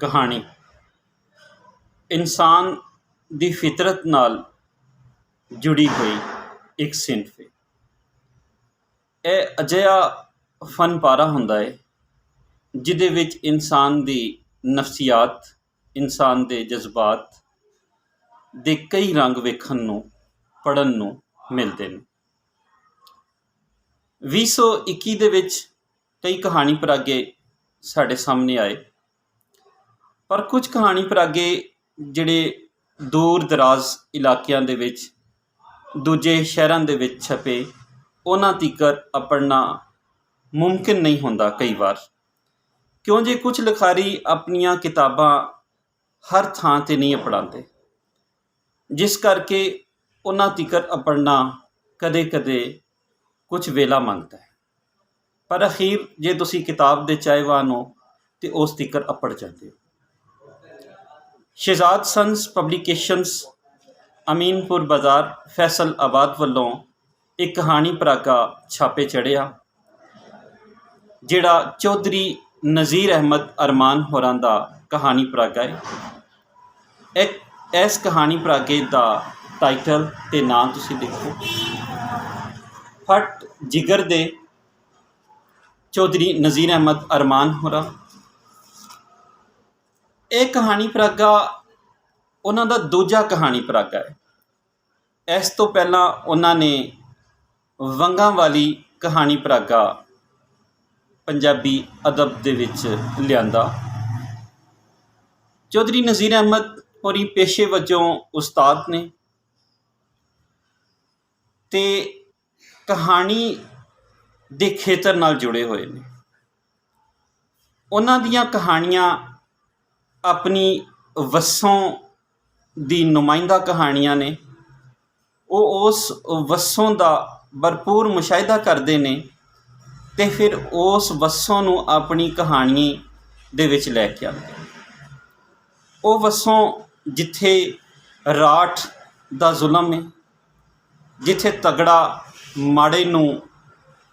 ਕਹਾਣੀ ਇਨਸਾਨ ਦੀ ਫਿਤਰਤ ਨਾਲ ਜੁੜੀ ਹੋਈ ਇੱਕ ਸਿਨਫ ਹੈ। ਇਹ ਅਜਿਹਾ ਫਨ ਪਾਰਾ ਹੁੰਦਾ ਹੈ ਜਿਹਦੇ ਵਿੱਚ ਇਨਸਾਨ ਦੀ ਨਫਸੀਆਤ, ਇਨਸਾਨ ਦੇ ਜਜ਼ਬਾਤ ਦੇ ਕਈ ਰੰਗ ਵੇਖਣ ਨੂੰ, ਪੜ੍ਹਨ ਨੂੰ ਮਿਲਦੇ ਨੇ। 2021 ਦੇ ਵਿੱਚ ਕਈ ਕਹਾਣੀ ਪਰਾਗੇ ਸਾਡੇ ਸਾਹਮਣੇ ਆਏ, ਪਰ ਕੁਝ ਕਹਾਣੀ ਪਰਾਗੇ ਜਿਹੜੇ ਦੂਰ ਦਰਾਜ਼ ਇਲਾਕਿਆਂ ਦੇ ਵਿੱਚ, ਦੂਜੇ ਸ਼ਹਿਰਾਂ ਦੇ ਵਿੱਚ ਛਪੇ, ਉਹਨਾਂ ਤੀਕਰ ਪੜ੍ਹਨਾ ਮੁਮਕਿਨ ਨਹੀਂ ਹੁੰਦਾ ਕਈ ਵਾਰ, ਕਿਉਂ ਜੇ ਕੁਝ ਲਿਖਾਰੀ ਆਪਣੀਆਂ ਕਿਤਾਬਾਂ ਹਰ ਥਾਂ 'ਤੇ ਨਹੀਂ ਪੜ੍ਹਾਉਂਦੇ, ਜਿਸ ਕਰਕੇ ਉਹਨਾਂ ਤੀਕਰ ਪੜ੍ਹਨਾ ਕਦੇ ਕਦੇ ਕੁਝ ਵੇਲਾ ਮੰਗਦਾ ਹੈ। ਪਰ ਅਖੀਰ ਜੇ ਤੁਸੀਂ ਕਿਤਾਬ ਦੇ ਚਾਹਵਾਨ ਹੋ ਤਾਂ ਉਸ ਤੀਕਰ ਪੜ੍ਹ ਜਾਂਦੇ ਹੋ। ਸ਼ਹਿਜ਼ਾਦ ਸੰਸ ਪਬਲੀਕੇਸ਼ਨਸ ਅਮੀਨਪੁਰ ਬਾਜ਼ਾਰ ਫੈਸਲ ਆਬਾਦ ਵੱਲੋਂ ਇੱਕ ਕਹਾਣੀ ਪਰਾਗਾ ਛਾਪੇ ਚੜ੍ਹਿਆ, ਜਿਹੜਾ ਚੌਧਰੀ ਨਜ਼ੀਰ ਅਹਿਮਦ ਅਰਮਾਨ ਹੋਰਾਂ ਦਾ ਕਹਾਣੀ ਪਰਾਗਾ ਹੈ। ਇਸ ਕਹਾਣੀ ਪਰਾਗੇ ਦਾ ਟਾਈਟਲ ਅਤੇ ਨਾਂ ਤੁਸੀਂ ਦੇਖੋ, ਫਟ ਜਿਗਰ ਦੇ ਚੌਧਰੀ ਨਜ਼ੀਰ ਅਹਿਮਦ ਅਰਮਾਨ ਹੋਰਾਂ। ਇਹ ਕਹਾਣੀ ਪਰਾਗਾ ਉਹਨਾਂ ਦਾ ਦੂਜਾ ਕਹਾਣੀ ਪਰਾਗਾ ਹੈ। ਇਸ ਤੋਂ ਪਹਿਲਾਂ ਉਹਨਾਂ ਨੇ ਵੰਗਾਂ ਵਾਲੀ ਕਹਾਣੀ ਪਰਾਗਾ ਪੰਜਾਬੀ ਅਦਬ ਦੇ ਵਿੱਚ ਲਿਆਂਦਾ। ਚੌਧਰੀ ਨਜ਼ੀਰ ਅਹਿਮਦ ਹੋਰੀ ਪੇਸ਼ੇ ਵਜੋਂ ਉਸਤਾਦ ਨੇ ਅਤੇ ਕਹਾਣੀ ਦੇ ਖੇਤਰ ਨਾਲ ਜੁੜੇ ਹੋਏ ਨੇ। ਉਹਨਾਂ ਦੀਆਂ ਕਹਾਣੀਆਂ ਆਪਣੀ ਵੱਸੋਂ ਦੀ ਨੁਮਾਇੰਦਾ ਕਹਾਣੀਆਂ ਨੇ। ਉਹ ਉਸ ਵੱਸੋਂ ਦਾ ਭਰਪੂਰ ਮੁਸ਼ਾਹਿਦਾ ਕਰਦੇ ਨੇ ਅਤੇ ਫਿਰ ਉਸ ਵੱਸੋਂ ਨੂੰ ਆਪਣੀ ਕਹਾਣੀ ਦੇ ਵਿੱਚ ਲੈ ਕੇ ਆਉਂਦੇ। ਉਹ ਵੱਸੋਂ ਜਿੱਥੇ ਰਾਠ ਦਾ ਜ਼ੁਲਮ ਹੈ, ਜਿੱਥੇ ਤਗੜਾ ਮਾੜੇ ਨੂੰ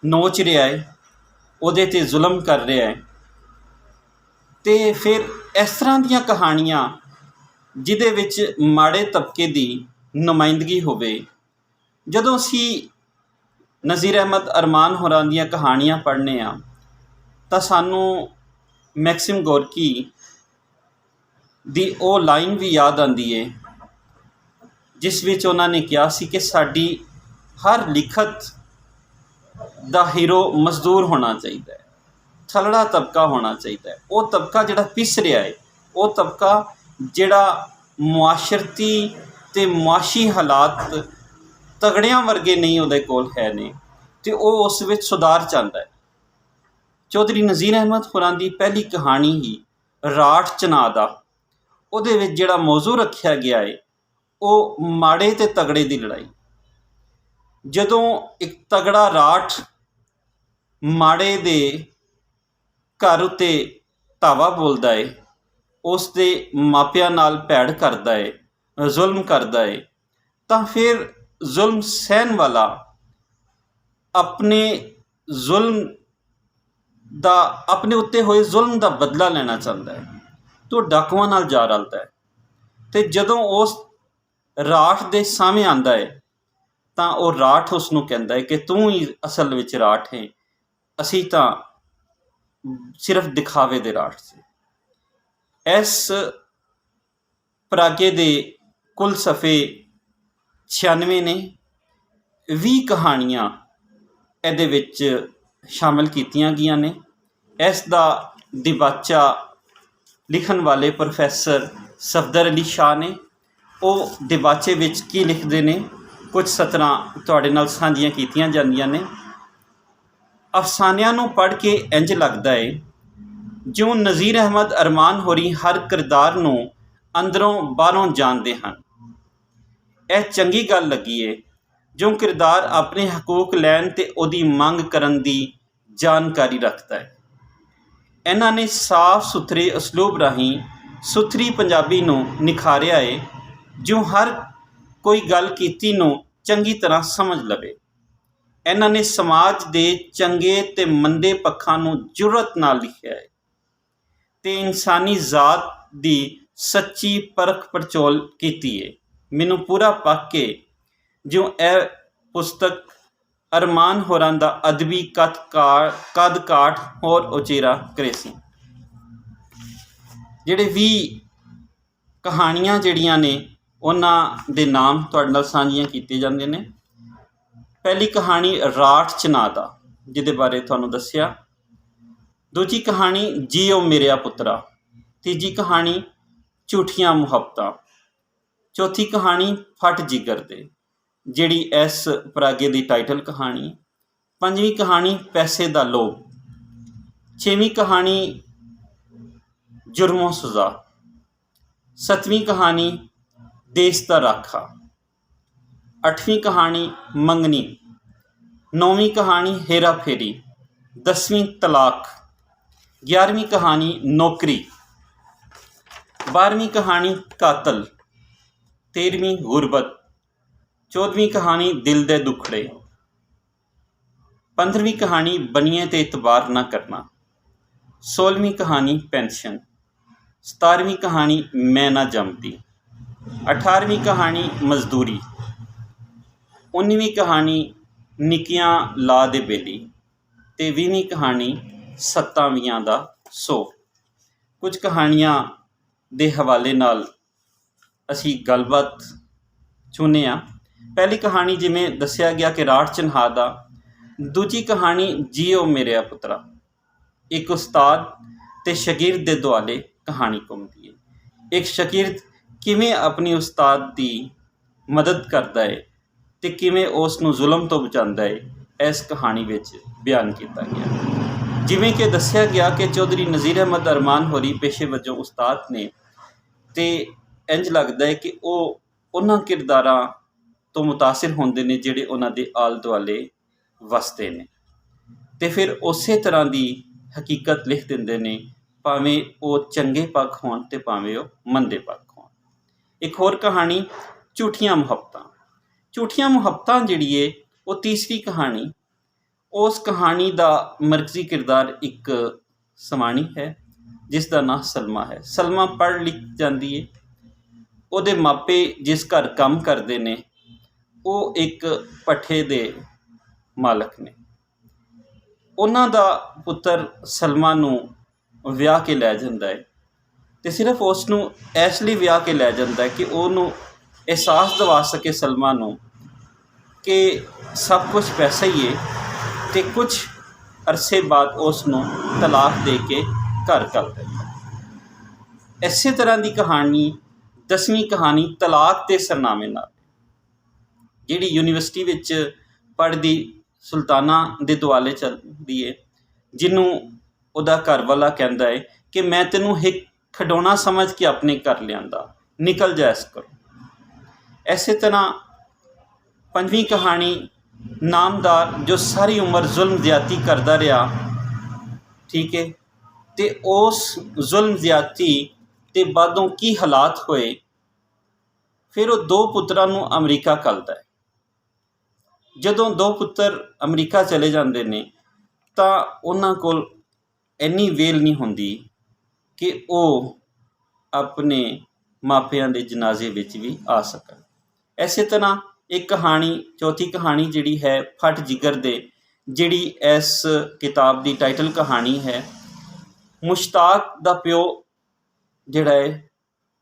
ਨੋਚ ਰਿਹਾ ਹੈ, ਉਹਦੇ 'ਤੇ ਜ਼ੁਲਮ ਕਰ ਰਿਹਾ ਹੈ, ਅਤੇ ਫਿਰ ਇਸ ਤਰ੍ਹਾਂ ਦੀਆਂ ਕਹਾਣੀਆਂ ਜਿਹਦੇ ਵਿੱਚ ਮਾੜੇ ਤਬਕੇ ਦੀ ਨੁਮਾਇੰਦਗੀ ਹੋਵੇ। ਜਦੋਂ ਅਸੀਂ ਨਜ਼ੀਰ ਅਹਿਮਦ ਅਰਮਾਨ ਹੋਰਾਂ ਦੀਆਂ ਕਹਾਣੀਆਂ ਪੜ੍ਹਨੇ ਹਾਂ ਤਾਂ ਸਾਨੂੰ ਮੈਕਸਿਮ ਗੋਰਕੀ ਦੀ ਉਹ ਲਾਈਨ ਵੀ ਯਾਦ ਆਉਂਦੀ ਹੈ ਜਿਸ ਵਿੱਚ ਉਹਨਾਂ ਨੇ ਕਿਹਾ ਸੀ ਕਿ ਸਾਡੀ ਹਰ ਲਿਖਤ ਦਾ ਹੀਰੋ ਮਜ਼ਦੂਰ ਹੋਣਾ ਚਾਹੀਦਾ ਹੈ, ਥਲੜਾ ਤਬਕਾ ਹੋਣਾ ਚਾਹੀਦਾ ਹੈ। ਉਹ ਤਬਕਾ ਜਿਹੜਾ ਪਿਸ ਰਿਹਾ ਹੈ, ਉਹ ਤਬਕਾ ਜਿਹੜਾ ਮੁਆਸ਼ਰਤੀ ਅਤੇ ਮੁਆਸ਼ੀ ਹਾਲਾਤ ਤਗੜਿਆਂ ਵਰਗੇ ਨਹੀਂ ਉਹਦੇ ਕੋਲ ਹੈ ਨੇ, ਅਤੇ ਉਹ ਉਸ ਵਿੱਚ ਸੁਧਾਰ ਚਾਹੁੰਦਾ ਹੈ। ਚੌਧਰੀ ਨਜ਼ੀਰ ਅਹਿਮਦ ਹੋਰਾਂ ਦੀ ਪਹਿਲੀ ਕਹਾਣੀ ਹੀ ਰਾਠ ਚਨਾਹ ਦਾ, ਉਹਦੇ ਵਿੱਚ ਜਿਹੜਾ ਮੌਜ਼ੂ ਰੱਖਿਆ ਗਿਆ ਹੈ ਉਹ ਮਾੜੇ ਅਤੇ ਤਗੜੇ ਦੀ ਲੜਾਈ। ਜਦੋਂ ਇੱਕ ਤਗੜਾ ਰਾਠ ਮਾੜੇ ਦੇ ਘਰ ਉੱਤੇ ਧਾਵਾ ਬੋਲਦਾ ਹੈ, ਉਸ ਦੇ ਮਾਪਿਆਂ ਨਾਲ ਭੈੜ ਕਰਦਾ ਹੈ, ਜ਼ੁਲਮ ਕਰਦਾ ਹੈ, ਤਾਂ ਫਿਰ ਜ਼ੁਲਮ ਸਹਿਣ ਵਾਲਾ ਆਪਣੇ ਉੱਤੇ ਹੋਏ ਜ਼ੁਲਮ ਦਾ ਬਦਲਾ ਲੈਣਾ ਚਾਹੁੰਦਾ ਹੈ, ਤਾਂ ਉਹ ਡਾਕੂਆਂ ਨਾਲ ਜਾ ਰਲਦਾ ਹੈ। ਅਤੇ ਜਦੋਂ ਉਸ ਰਾਠ ਦੇ ਸਾਹਮਣੇ ਆਉਂਦਾ ਹੈ ਤਾਂ ਉਹ ਰਾਠ ਉਸ ਨੂੰ ਕਹਿੰਦਾ ਹੈ ਕਿ ਤੂੰ ਹੀ ਅਸਲ ਵਿੱਚ ਰਾਠ ਹੈ, ਅਸੀਂ ਤਾਂ ਸਿਰਫ ਦਿਖਾਵੇ ਦੇ ਰਾਠ ਸੀ। ਇਸ ਪਰਾਗੇ ਦੇ ਕੁੱਲ ਸਫ਼ੇ 96 ਨੇ। 20 ਕਹਾਣੀਆਂ ਇਹਦੇ ਵਿੱਚ ਸ਼ਾਮਿਲ ਕੀਤੀਆਂ ਗਈਆਂ ਨੇ। ਇਸ ਦਾ ਦਿਬਾਚਾ ਲਿਖਣ ਵਾਲੇ ਪ੍ਰੋਫੈਸਰ ਸਫਦਰ ਅਲੀ ਸ਼ਾਹ ਨੇ। ਉਹ ਦਿਬਾਚੇ ਵਿੱਚ ਕੀ ਲਿਖਦੇ ਨੇ, ਕੁਝ ਸਤਰਾਂ ਤੁਹਾਡੇ ਨਾਲ ਸਾਂਝੀਆਂ ਕੀਤੀਆਂ ਜਾਂਦੀਆਂ ਨੇ। ਅਫਸਾਨਿਆਂ ਨੂੰ ਪੜ੍ਹ ਕੇ ਇੰਝ ਲੱਗਦਾ ਹੈ ਜਿਉਂ ਨਜ਼ੀਰ ਅਹਿਮਦ ਅਰਮਾਨ ਹੋਰੀ ਹਰ ਕਿਰਦਾਰ ਨੂੰ ਅੰਦਰੋਂ ਬਾਹਰੋਂ ਜਾਣਦੇ ਹਨ। ਇਹ ਚੰਗੀ ਗੱਲ ਲੱਗੀ ਹੈ ਜੋ ਕਿਰਦਾਰ ਆਪਣੇ ਹਕੂਕ ਲੈਣ ਅਤੇ ਉਹਦੀ ਮੰਗ ਕਰਨ ਦੀ ਜਾਣਕਾਰੀ ਰੱਖਦਾ ਹੈ। ਇਹਨਾਂ ਨੇ ਸਾਫ ਸੁਥਰੇ ਅਸਲੂਬ ਰਾਹੀਂ ਸੁਥਰੀ ਪੰਜਾਬੀ ਨੂੰ ਨਿਖਾਰਿਆ ਹੈ ਜੋ ਹਰ ਕੋਈ ਗੱਲ ਕੀਤੀ ਨੂੰ ਚੰਗੀ ਤਰ੍ਹਾਂ ਸਮਝ ਲਵੇ। ਇਹਨਾਂ ਨੇ ਸਮਾਜ ਦੇ ਚੰਗੇ ਅਤੇ ਮੰਦੇ ਪੱਖਾਂ ਨੂੰ ਜੁਰਅਤ ਨਾਲ ਲਿਖਿਆ ਹੈ ਅਤੇ ਇਨਸਾਨੀ ਜ਼ਾਤ ਦੀ ਸੱਚੀ ਪਰਖ ਪੜਚੋਲ ਕੀਤੀ ਹੈ। ਮੈਨੂੰ ਪੂਰਾ ਪੱਕ ਕੇ ਜਿਉਂ ਇਹ ਪੁਸਤਕ ਅਰਮਾਨ ਹੋਰਾਂ ਦਾ ਅਦਬੀ ਕੱਦ ਕਾਠ ਹੋਰ ਉਚੇਰਾ ਕਰੇ ਸੀ। ਜਿਹੜੇ 20 ਕਹਾਣੀਆਂ ਜਿਹੜੀਆਂ ਨੇ ਉਹਨਾਂ ਦੇ ਨਾਮ ਤੁਹਾਡੇ ਨਾਲ ਸਾਂਝੀਆਂ ਕੀਤੇ ਜਾਂਦੇ ਨੇ। ਪਹਿਲੀ ਕਹਾਣੀ ਰਾਠ ਚਨਾਹ ਦਾ, ਜਿਹਦੇ ਬਾਰੇ ਤੁਹਾਨੂੰ ਦੱਸਿਆ। ਦੂਜੀ ਕਹਾਣੀ ਜੀਓ ਮੇਰਿਆ ਪੁੱਤਰਾ। ਤੀਜੀ ਕਹਾਣੀ ਝੂਠੀਆਂ ਮੁਹੱਬਤਾਂ। ਚੌਥੀ ਕਹਾਣੀ ਫਟ ਜਿਗਰ ਦੇ, ਜਿਹੜੀ ਇਸ ਪਰਾਗੇ ਦੀ ਟਾਈਟਲ ਕਹਾਣੀ। ਪੰਜਵੀਂ ਕਹਾਣੀ ਪੈਸੇ ਦਾ ਲੋਭ। ਛੇਵੀਂ ਕਹਾਣੀ ਜੁਰਮੋ ਸਜ਼ਾ। ਸੱਤਵੀਂ ਕਹਾਣੀ ਦੇਸ਼ ਦਾ ਰਾਖਾ। ਅੱਠਵੀਂ ਕਹਾਣੀ ਮੰਗਣੀ। ਨੌਵੀਂ ਕਹਾਣੀ ਹੇਰਾ ਫੇਰੀ। 10ਵੀਂ ਤਲਾਕ। 11ਵੀਂ ਕਹਾਣੀ ਨੌਕਰੀ। 12ਵੀਂ ਕਹਾਣੀ ਕਾਤਲ। 13ਵੀਂ ਗੁਰਬਤ। 14ਵੀਂ ਕਹਾਣੀ ਦਿਲ ਦੇ ਦੁਖੜੇ। 15ਵੀਂ ਕਹਾਣੀ ਬਨੀਏ 'ਤੇ ਇਤਬਾਰ ਨਾ ਕਰਨਾ। 16ਵੀਂ ਕਹਾਣੀ ਪੈਨਸ਼ਨ। 17ਵੀਂ ਕਹਾਣੀ ਮੈਂ ਨਾ ਜੰਮਦੀ। 18ਵੀਂ ਕਹਾਣੀ ਮਜ਼ਦੂਰੀ। 19ਵੀਂ ਕਹਾਣੀ ਨਿੱਕੀਆਂ ਲਾ ਦੇ ਬੇਲੀ ਅਤੇ 20ਵੀਂ ਕਹਾਣੀ ਸੱਤਾਵੀਆਂ ਦਾ ਸੋ। ਕੁਝ ਕਹਾਣੀਆਂ ਦੇ ਹਵਾਲੇ ਨਾਲ ਅਸੀਂ ਗੱਲਬਾਤ ਚਾਹੁੰਦੇ ਹਾਂ। ਪਹਿਲੀ ਕਹਾਣੀ ਜਿਵੇਂ ਦੱਸਿਆ ਗਿਆ ਕਿ ਰਾਠ ਚਨਾਹ ਦਾ। ਦੂਜੀ ਕਹਾਣੀ ਜੀਓ ਮੇਰਿਆ ਪੁੱਤਰਾ। ਇੱਕ ਉਸਤਾਦ ਅਤੇ ਸ਼ਾਗਿਰਦ ਦੇ ਦੁਆਲੇ ਕਹਾਣੀ ਘੁੰਮਦੀ ਹੈ। ਇੱਕ ਸ਼ਾਗਿਰਦ ਕਿਵੇਂ ਆਪਣੀ ਉਸਤਾਦ ਦੀ ਮਦਦ ਕਰਦਾ ਹੈ ਅਤੇ ਕਿਵੇਂ ਉਸ ਨੂੰ ਜ਼ੁਲਮ ਤੋਂ ਬਚਾਉਂਦਾ ਹੈ, ਇਸ ਕਹਾਣੀ ਵਿੱਚ ਬਿਆਨ ਕੀਤਾ ਗਿਆ। ਜਿਵੇਂ ਕਿ ਦੱਸਿਆ ਗਿਆ ਕਿ ਚੌਧਰੀ ਨਜ਼ੀਰ ਅਹਿਮਦ ਅਰਮਾਨ ਹੋਰੀ ਪੇਸ਼ੇ ਵਜੋਂ ਉਸਤਾਦ ਨੇ, ਅਤੇ ਇੰਝ ਲੱਗਦਾ ਹੈ ਕਿ ਉਹ ਉਹਨਾਂ ਕਿਰਦਾਰਾਂ ਤੋਂ ਮੁਤਾਸਿਰ ਹੁੰਦੇ ਨੇ ਜਿਹੜੇ ਉਹਨਾਂ ਦੇ ਆਲੇ ਦੁਆਲੇ ਵਸਦੇ ਨੇ, ਅਤੇ ਫਿਰ ਉਸੇ ਤਰ੍ਹਾਂ ਦੀ ਹਕੀਕਤ ਲਿਖ ਦਿੰਦੇ ਨੇ, ਭਾਵੇਂ ਉਹ ਚੰਗੇ ਪੱਖ ਹੋਣ ਅਤੇ ਭਾਵੇਂ ਉਹ ਮੰਦੇ ਪੱਖ ਹੋਣ। ਇੱਕ ਹੋਰ ਕਹਾਣੀ ਝੂਠੀਆਂ ਮੁਹੱਬਤਾਂ। ਝੂਠੀਆਂ ਮੁਹੱਬਤਾਂ ਜਿਹੜੀ ਹੈ ਉਹ ਤੀਸਰੀ ਕਹਾਣੀ। ਉਸ ਕਹਾਣੀ ਦਾ ਮਰਕਜ਼ੀ ਕਿਰਦਾਰ ਇੱਕ ਸਵਾਣੀ ਹੈ ਜਿਸ ਦਾ ਨਾਂ ਸਲਮਾ ਹੈ। ਸਲਮਾ ਪੜ੍ਹ ਲਿਖ ਜਾਂਦੀ ਹੈ। ਉਹਦੇ ਮਾਪੇ ਜਿਸ ਘਰ ਕੰਮ ਕਰਦੇ ਨੇ ਉਹ ਇੱਕ ਭੱਠੇ ਦੇ ਮਾਲਕ ਨੇ। ਉਹਨਾਂ ਦਾ ਪੁੱਤਰ ਸਲਮਾ ਨੂੰ ਵਿਆਹ ਕੇ ਲੈ ਜਾਂਦਾ ਹੈ, ਅਤੇ ਸਿਰਫ ਉਸ ਨੂੰ ਇਸ ਲਈ ਵਿਆਹ ਕੇ ਲੈ ਜਾਂਦਾ ਹੈ ਕਿ ਉਹਨੂੰ ਅਹਿਸਾਸ ਦਿਵਾ ਸਕੇ ਸਲਮਾ ਨੂੰ ਕਿ ਸਭ ਕੁਝ ਪੈਸਾ ਹੀ ਹੈ, ਅਤੇ ਕੁਝ ਅਰਸੇ ਬਾਅਦ ਉਸ ਨੂੰ ਤਲਾਕ ਦੇ ਕੇ ਘਰ ਕਰ ਦਿੰਦਾ। ਇਸੇ ਤਰ੍ਹਾਂ ਦੀ ਕਹਾਣੀ 10ਵੀਂ ਕਹਾਣੀ ਤਲਾਕ ਦੇ ਸਰਨਾਮੇ ਨਾਲ, ਜਿਹੜੀ ਯੂਨੀਵਰਸਿਟੀ ਵਿੱਚ ਪੜ੍ਹਦੀ ਸੁਲਤਾਨਾ ਦੇ ਦੁਆਲੇ ਚੱਲਦੀ ਹੈ, ਜਿਹਨੂੰ ਉਹਦਾ ਘਰ ਵਾਲਾ ਕਹਿੰਦਾ ਹੈ ਕਿ ਮੈਂ ਤੈਨੂੰ ਇੱਕ ਖਿਡੌਣਾ ਸਮਝ ਕੇ ਆਪਣੇ ਘਰ ਲਿਆਂਦਾ, ਨਿਕਲ ਜਾ ਇਸ ਘਰੋਂ। ਇਸੇ ਤਰ੍ਹਾਂ 5ਵੀਂ ਕਹਾਣੀ ਨਾਮਦਾਰ, ਜੋ ਸਾਰੀ ਉਮਰ ਜ਼ੁਲਮ ਜ਼ਿਆਦਤੀ ਕਰਦਾ ਰਿਹਾ, ਠੀਕ ਹੈ, ਅਤੇ ਉਸ ਜ਼ੁਲਮ ਜ਼ਿਆਦਤੀ ਦੇ ਬਾਅਦੋਂ ਕੀ ਹਾਲਾਤ ਹੋਏ। ਫਿਰ ਉਹ 2 ਪੁੱਤਰਾਂ ਨੂੰ ਅਮਰੀਕਾ ਘੱਲਦਾ ਹੈ। ਜਦੋਂ 2 ਪੁੱਤਰ ਅਮਰੀਕਾ ਚਲੇ ਜਾਂਦੇ ਨੇ ਤਾਂ ਉਹਨਾਂ ਕੋਲ ਇੰਨੀ ਵੇਲ ਨਹੀਂ ਹੁੰਦੀ ਕਿ ਉਹ ਆਪਣੇ ਮਾਪਿਆਂ ਦੇ ਜਨਾਜ਼ੇ ਵਿੱਚ ਵੀ ਆ ਸਕਣ। ਇਸੇ ਤਰ੍ਹਾਂ ਇੱਕ ਕਹਾਣੀ, ਚੌਥੀ ਕਹਾਣੀ ਜਿਹੜੀ ਹੈ ਫਟ ਜਿਗਰ ਦੇ, ਜਿਹੜੀ ਇਸ ਕਿਤਾਬ ਦੀ ਟਾਈਟਲ ਕਹਾਣੀ ਹੈ। ਮੁਸ਼ਤਾਕ ਦਾ ਪਿਓ ਜਿਹੜਾ ਹੈ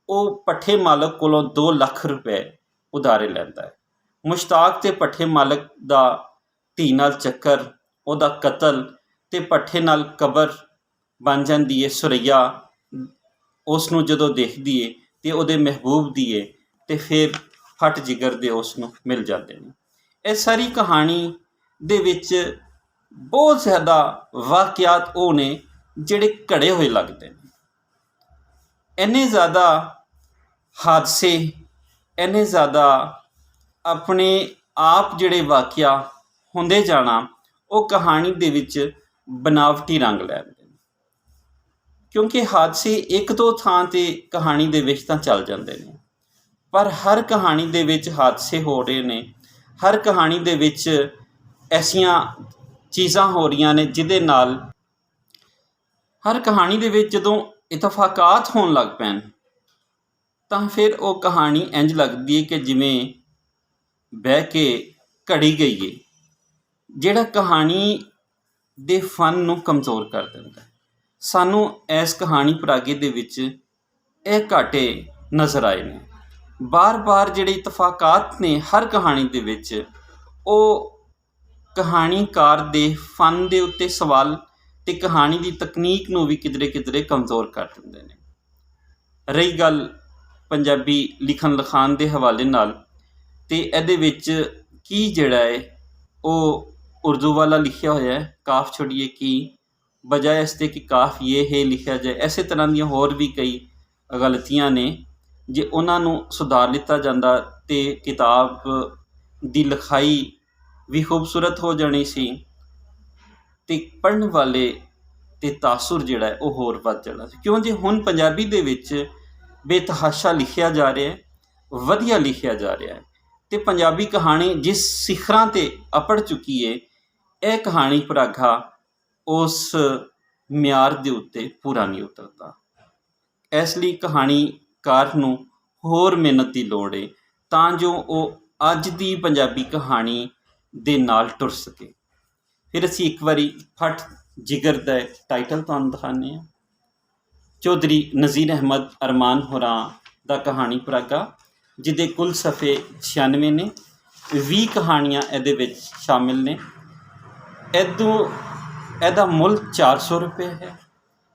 ਉਹ ਭੱਠੇ ਮਾਲਕ ਕੋਲੋਂ 2 ਲੱਖ ਰੁਪਏ ਉਧਾਰੇ ਲੈਂਦਾ ਹੈ। ਮੁਸ਼ਤਾਕ ਅਤੇ ਭੱਠੇ ਮਾਲਕ ਦਾ ਧੀ ਨਾਲ ਚੱਕਰ, ਉਹਦਾ ਕਤਲ, ਅਤੇ ਭੱਠੇ ਨਾਲ ਕਬਰ ਬਣ ਜਾਂਦੀ ਹੈ। ਸੁਰੱਈਆ ਉਸ ਨੂੰ ਜਦੋਂ ਦੇਖਦੀ ਹੈ ਅਤੇ ਉਹਦੇ ਮਹਿਬੂਬ ਦੀ ਹੈ, ਅਤੇ ਫਿਰ ਫਟ ਜਿਗਰ ਦੇ ਉਸ ਨੂੰ ਮਿਲ ਜਾਂਦੇ ਨੇ। ਇਹ ਸਾਰੀ ਕਹਾਣੀ ਦੇ ਵਿੱਚ ਬਹੁਤ ਜ਼ਿਆਦਾ ਵਾਕਿਆਤ ਉਹ ਨੇ ਜਿਹੜੇ ਘੜੇ ਹੋਏ ਲੱਗਦੇ ਨੇ। ਇੰਨੇ ਜ਼ਿਆਦਾ ਹਾਦਸੇ, ਇੰਨੇ ਜ਼ਿਆਦਾ ਆਪਣੇ ਆਪ ਜਿਹੜੇ ਵਾਕਿਆ ਹੁੰਦੇ ਜਾਣਾ, ਉਹ ਕਹਾਣੀ ਦੇ ਵਿੱਚ ਬਨਾਵਟੀ ਰੰਗ ਲੈਂਦੇ ਨੇ, ਕਿਉਂਕਿ ਹਾਦਸੇ 1-2 ਥਾਂ 'ਤੇ ਕਹਾਣੀ ਦੇ ਵਿੱਚ ਤਾਂ ਚੱਲ ਜਾਂਦੇ ਨੇ, ਪਰ ਹਰ ਕਹਾਣੀ ਦੇ ਵਿੱਚ ਹਾਦਸੇ ਹੋ ਰਹੇ ਨੇ। ਹਰ ਕਹਾਣੀ ਦੇ ਵਿੱਚ ਐਸੀਆਂ ਚੀਜ਼ਾਂ ਹੋ ਰਹੀਆਂ ਨੇ ਜਿਹਦੇ ਨਾਲ, ਹਰ ਕਹਾਣੀ ਦੇ ਵਿੱਚ ਜਦੋਂ ਇਤਫਾਕਾਤ ਹੋਣ ਲੱਗ ਪੈਣ ਤਾਂ ਫਿਰ ਉਹ ਕਹਾਣੀ ਇੰਝ ਲੱਗਦੀ ਹੈ ਕਿ ਜਿਵੇਂ ਬਹਿ ਕੇ ਘੜੀ ਗਈ ਹੈ, ਜਿਹੜਾ ਕਹਾਣੀ ਦੇ ਫਨ ਨੂੰ ਕਮਜ਼ੋਰ ਕਰ ਦਿੰਦਾ। ਸਾਨੂੰ ਇਸ ਕਹਾਣੀ ਪਰਾਗੇ ਦੇ ਵਿੱਚ ਇਹ ਘਾਟੇ ਨਜ਼ਰ ਆਏ ਨੇ। ਬਾਰ-ਬਾਰ ਜਿਹੜੇ ਇਤਫਾਕਾਤ ਨੇ ਹਰ ਕਹਾਣੀ ਦੇ ਵਿੱਚ, ਉਹ ਕਹਾਣੀਕਾਰ ਦੇ ਫਨ ਦੇ ਉੱਤੇ ਸਵਾਲ ਅਤੇ ਕਹਾਣੀ ਦੀ ਤਕਨੀਕ ਨੂੰ ਵੀ ਕਿਧਰੇ ਕਮਜ਼ੋਰ ਕਰ ਦਿੰਦੇ ਨੇ। ਰਹੀ ਗੱਲ ਪੰਜਾਬੀ ਲਿਖਣ ਲਿਖਾਣ ਦੇ ਹਵਾਲੇ ਨਾਲ, ਅਤੇ ਇਹਦੇ ਵਿੱਚ ਕੀ ਜਿਹੜਾ ਹੈ ਉਹ ਉਰਦੂ ਵਾਲਾ ਲਿਖਿਆ ਹੋਇਆ ਹੈ, ਕਾਫ ਛੋੜੀਏ ਕੀ, ਬਜਾਏ ਇਸ 'ਤੇ ਕਿ ਕਾਫ ਇਹ ਹੈ ਲਿਖਿਆ ਜਾਏ। ਇਸੇ ਤਰ੍ਹਾਂ ਦੀਆਂ ਹੋਰ ਵੀ ਕਈ ਗਲਤੀਆਂ ਨੇ। ਜੇ ਉਹਨਾਂ ਨੂੰ ਸੁਧਾਰ ਲਿੱਤਾ ਜਾਂਦਾ ਤਾਂ ਕਿਤਾਬ ਦੀ ਲਿਖਾਈ ਵੀ ਖੂਬਸੂਰਤ ਹੋ ਜਾਣੀ ਸੀ ਅਤੇ ਪੜ੍ਹਨ ਵਾਲੇ 'ਤੇ ਤਾਸੁਰ ਜਿਹੜਾ ਹੈ ਉਹ ਹੋਰ ਵੱਧ ਜਾਣਾ ਸੀ। ਕਿਉਂ ਜੇ ਹੁਣ ਪੰਜਾਬੀ ਦੇ ਵਿੱਚ ਬੇਤਹਾਸ਼ਾ ਲਿਖਿਆ ਜਾ ਰਿਹਾ ਹੈ, ਵਧੀਆ ਲਿਖਿਆ ਜਾ ਰਿਹਾ ਹੈ, ਅਤੇ ਪੰਜਾਬੀ ਕਹਾਣੀ ਜਿਸ ਸਿਖਰਾਂ 'ਤੇ ਅਪੜ ਚੁੱਕੀ ਹੈ, ਇਹ ਕਹਾਣੀ ਪਰਾਗਾ ਉਸ ਮਿਆਰ ਦੇ ਉੱਤੇ ਪੂਰਾ ਨਹੀਂ ਉਤਰਦਾ। ਇਸ ਲਈ ਕਹਾਣੀਕਾਰ ਨੂੰ ਹੋਰ ਮਿਹਨਤ ਦੀ ਲੋੜ ਹੈ ਤਾਂ ਜੋ ਉਹ ਅੱਜ ਦੀ ਪੰਜਾਬੀ ਕਹਾਣੀ ਦੇ ਨਾਲ ਟੁਰ ਸਕੇ। ਫਿਰ ਅਸੀਂ ਇੱਕ ਵਾਰੀ ਫਟ ਜਿਗਰ ਦਾ ਟਾਈਟਲ ਤੁਹਾਨੂੰ ਦਿਖਾਉਂਦੇ ਹਾਂ। ਚੌਧਰੀ ਨਜ਼ੀਰ ਅਹਿਮਦ ਅਰਮਾਨ ਹੋਰਾਂ ਦਾ ਕਹਾਣੀ ਪਰਾਗਾ, ਜਿਹਦੇ ਕੁੱਲ ਸਫ਼ੇ 96 ਨੇ, 20 ਕਹਾਣੀਆਂ ਇਹਦੇ ਵਿੱਚ ਸ਼ਾਮਿਲ ਨੇ। ਇਹਦਾ ਮੁੱਲ 400 ਰੁਪਏ ਹੈ।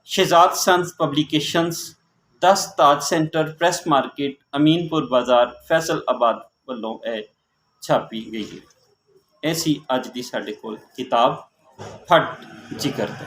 ਸ਼ਹਿਜ਼ਾਦ ਸੰਸ ਪਬਲੀਕੇਸ਼ਨਸ, 10 ਤਾਜ ਸੈਂਟਰ ਪ੍ਰੈਸ ਮਾਰਕੀਟ, ਅਮੀਨਪੁਰ ਬਾਜ਼ਾਰ, ਫੈਸਲਾਬਾਦ ਵੱਲੋਂ ਇਹ ਛਾਪੀ ਗਈ ਹੈ। ਇਹ ਸੀ ਅੱਜ ਦੀ ਸਾਡੇ ਕੋਲ ਕਿਤਾਬ ਫਟ ਜਿਗਰ ਦਾ।